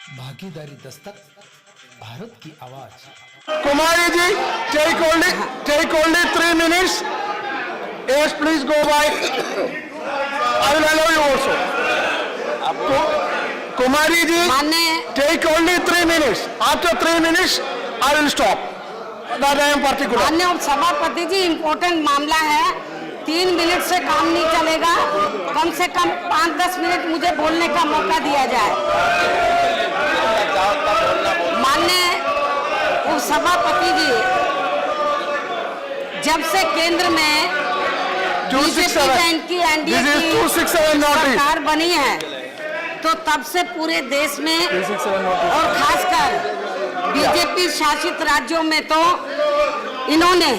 भागीदारी दस्तक, भारत की आवाज। Kumari ji, take only 3 minutes. Yes, please go by. I will allow you also. Kumari ji, take only 3 minutes. After 3 minutes, I will stop. That I am particular. माननीय सभापति जी, important मामला है, 3 minute से काम नहीं चलेगा, कम से कम 5-10 मिनट मुझे बोलने का मौका दिया जाए। माननीय सभापति जी, जब से केंद्र में बीजेपी की एनडीए की सरकार बनी है, तो तब से पूरे देश में और खासकर बीजेपी शासित राज्यों में तो इन्होंने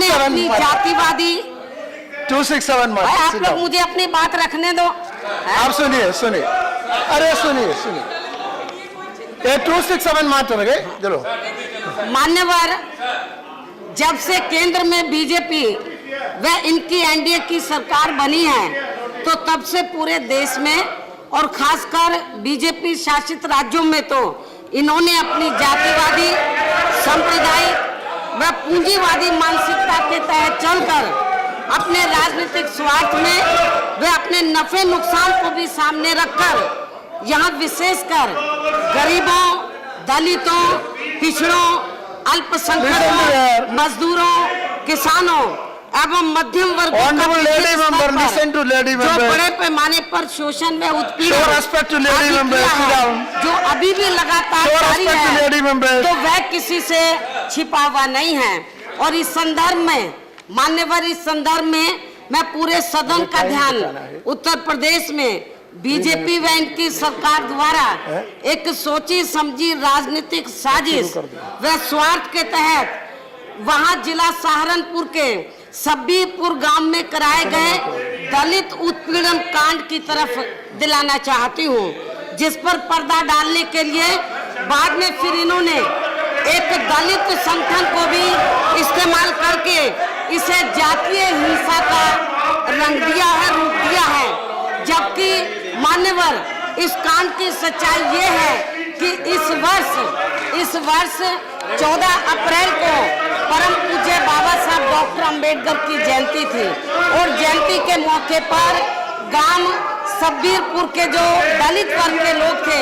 अपनी जातिवादी 267 भाई, आप लोग मुझे अपनी बात रखने दो। आप सुनिए, अरे सुनिए, ये 267 मात्र गए, चलो। मान्यवर, जब से केंद्र में बीजेपी व इनकी एनडीए की सरकार बनी है, तो तब से पूरे देश में और खासकर बीजेपी शासित राज्यों में तो इन्होंने अपनी जातिवादी, सांप्रदायिक व पूंजीवादी मानसिकता के तहत चलकर अपने राजनीतिक स्वार्थ में वे अपने नफे नुकसान को भी सामने रखकर यहाँ विशेषकर गरीबों, दलितों, पिछड़ों, अल्पसंख्यकों, मजदूरों, किसानों एवं मध्यम वर्ग जो बड़े पैमाने पर शोषण में उत्पीड़न जो अभी भी लगातार जारी है, तो वह किसी से छिपा हुआ नहीं है। और इस संदर्भ में मान्यवर, इस संदर्भ में मैं पूरे सदन का ध्यान उत्तर प्रदेश में बीजेपी व इनकी सरकार द्वारा एक सोची समझी राजनीतिक साजिश व स्वार्थ के तहत वहां जिला सहारनपुर के सब्बीपुर गांव में कराए गए दलित उत्पीड़न कांड की तरफ दिलाना चाहती हूं, जिस पर पर्दा डालने के लिए बाद में फिर इन्होंने एक दलित संगठन को भी इस्तेमाल करके इसे जातीय हिंसा का रंग दिया है, रूप दिया है। जबकि मान्यवर, इस कांड की सच्चाई ये है कि इस वर्ष 14 अप्रैल को परम पूज्य बाबा साहब डॉक्टर अंबेडकर की जयंती थी और जयंती के मौके पर गांव सब्बीरपुर के जो दलित वर्ग के लोग थे,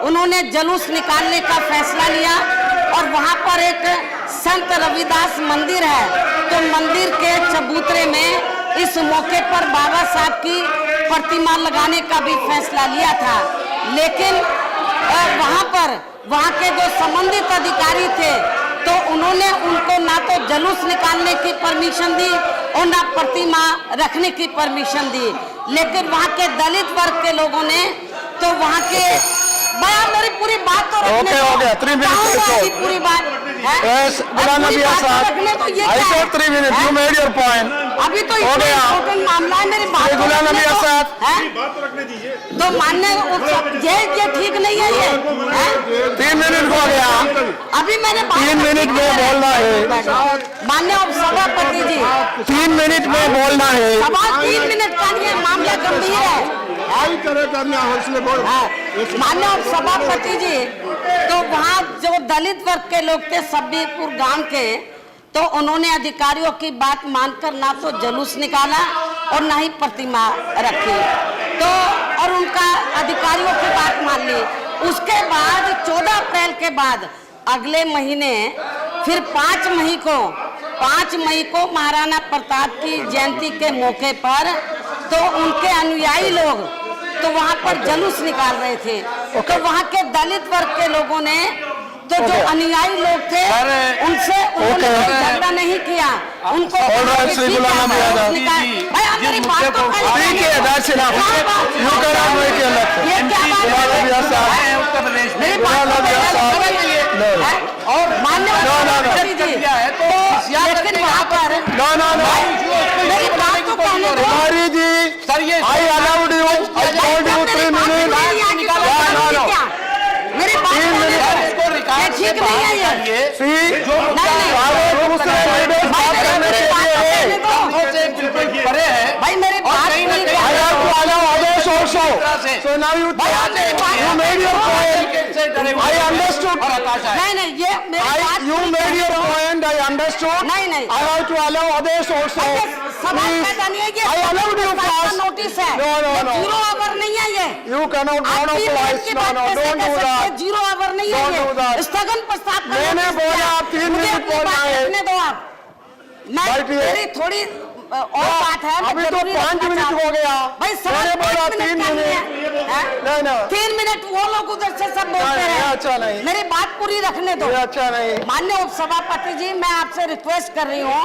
उन्होंने जुलूस निकालने का फैसला लिया और वहां पर एक संत रविदास मंदिर है, तो मंदिर के चबूतरे में इस मौके पर बाबा साहब की प्रतिमा लगाने का भी फैसला लिया था। लेकिन वहां के जो संबंधित अधिकारी थे, तो उन्होंने उनको ना तो जुलूस निकालने की परमिशन दी और ना प्रतिमा रखने की परमिशन दी। लेकिन वहां के दलित वर्ग के लोगों ने तो वहां के मेरी पूरी बात तो रखने दो, पूरी बात अभी तो इम्पोर्टेंट मामला है, मेरी बात रखने दीजिए। तो मानने ये ठीक नहीं है, ये 3 मिनट हो गया, अभी मैंने 3 मिनट में बोलना है। माननीय सभापति जी, 3 मिनट में बोलना है। सवाल 3 मिनट का नहीं है, मामला गंभीर है। माननीय सभापति जी, तो वहाँ जो दलित वर्ग के लोग थे सब्बीपुर गांव के, तो उन्होंने अधिकारियों की बात मानकर ना तो जुलूस निकाला और ना ही प्रतिमा रखी, तो और उनका अधिकारियों की बात मान ली। उसके बाद 14 अप्रैल के बाद अगले महीने फिर 5 मई को महाराणा प्रताप की जयंती के मौके पर तो उनके अनुयायी लोग तो वहां पर जुलूस निकाल रहे थे, तो वहां के दलित वर्ग के लोगों ने तो जो अनुयायी लोग थे उनसे उन्होंने झगड़ा नहीं किया, उनको मेरी बात तो और मान्य लेकिन वहाँ पर मेरी बात तो कहने दो जी, I allowed you, I told you 3 minutes. मेरी बात ठीक नहीं है ये। भाई मेरी बात So now you made your point. I understood. नहीं ये मेरी बात You पूरी made करने your दो। point. I understood. नहीं। I have to allow others also. सवाल Please. पैदा नहीं है ये I allowed you first. Notice है No. जीरो आवर नहीं है ये You cannot आप 3 मिनट monopolize. की No, बात कैसे don't कर do सकते हैं? that. जीरो आवर नहीं है Don't do ये that. स्थगन प्रस्ताव का मैंने नोटिस बोला दिया। आप 3 मुझे मिनट अपनी बोलना बात है। रखने दो आप मैं बैठिए। मेरी थोड़ी और बात है मैं अभी तो जरूरी 5 रखना मिनट चाहूँ। हो गया। भाई सवाल मैंने बोला 5 3 मिनट का नहीं है मिनट। हैं? नहीं। 3 मिनट वो लोग उधर से सब बोलते नहीं, हैं अच्छा नहीं। मेरी बात पूरी रखने दो ये अच्छा नहीं। माननीय उपसभापति जी मैं आपसे रिक्वेस्ट कर रही हूँ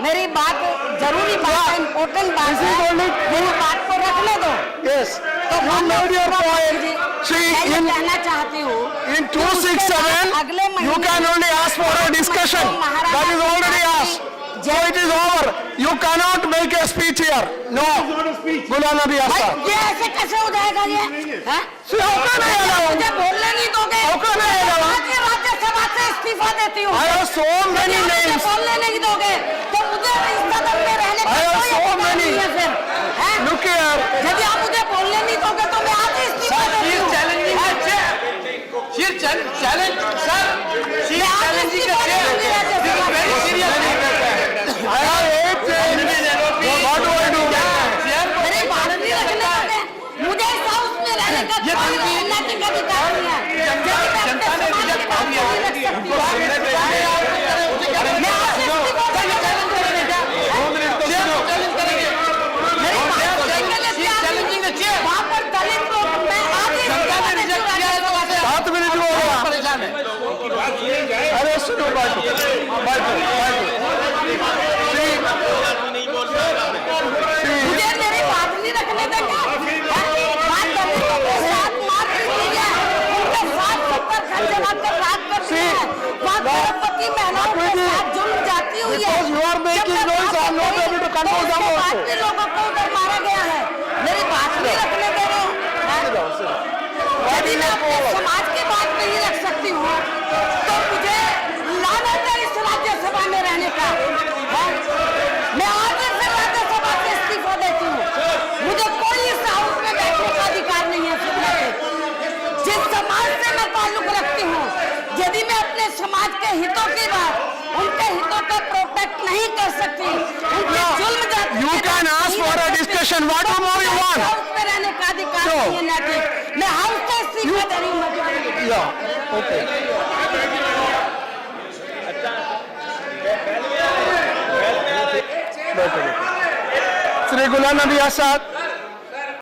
मेरी बात जरूरी बात है इम्पोर्टेंट बात This is है only- मेरी बात को रखने दो Yes. तो You made your point. See, मैं ये in कहना चाहती हूँ In कि उसके 267, बाद अगले you महीने can only ask for a discussion. That is already asked. So it is over. You cannot make a speech here. No. Ghulam Nabi भाई Azad. ये ऐसे कैसे हो जाएगा ये हैं? See, how can I allow? मुझे बोलने नहीं दोगे How can I मैं allow? आज ही राज्यसभा से इस्तीफा देती हूँ I have so many यदि आप मुझे names. बोलने नहीं दोगे तो मुझे इस सदन में रहने का I have कोई so अधिकार many. नहीं है फिर हैं? Look here. यदि आप मुझे बोलने नहीं दोगे तो मैं आज ही इस्तीफा देती हूँ मैं आज ही इस्तीफा दे दूंगी राज्यसभा से। I have 8 names. What do I do? मेरी बात नहीं रखने दोगे मुझे इस हाउस में रहने का कोई नैतिक अधिकार नहीं है यदि मैं अपने समाज की बात नहीं रख सकती हूँ मैं आज इस्तीफा मेरी बात सुनने के लिए तैयार नहीं हूँ। वहाँ पर दलित लोग मैं आज ही इस्तीफा देती हूँ राज्यसभा से। 7 मिनट हो गया। अरे सुनो बैठो। मुझे मेरी बात नहीं रखने देंगे बात दलितों के साथ मारपीट हुई है उनके साथ सबका घर जलाकर रात कर दी है वहाँ गर्भवती महिलाओं के साथ जुल्म जाती हुई है Because you are making noise, I am not able to control them उसके बाद also. भी लोगों को उधर मारा गया है मेरी बात नहीं रखने दे रहे हो यदि मैं अपने समाज की बात नहीं रख सकती हूँ तो मुझे लानत है इस राज्यसभा में रहने का हैं? मैं आज ही फिर राज्यसभा से इस्तीफा देती हूँ मुझे कोई इस हाउस में बैठने का अधिकार नहीं है सुनने के जिस समाज से मैं ताल्लुक रखती हूँ यदि मैं अपने समाज के हितों की बात उनके हितों को प्रोटेक्ट नहीं कर सकती उनके जुल्म जाति You की can बात ask नहीं for कर a सकती, discussion. What तो more you मुझे want? हाउस में रहने का अधिकार No. नहीं है नैतिक मैं हाउस से इस्तीफा दे रही हूँ Yeah. Okay. बैठो। श्री गुलाम नबी आजाद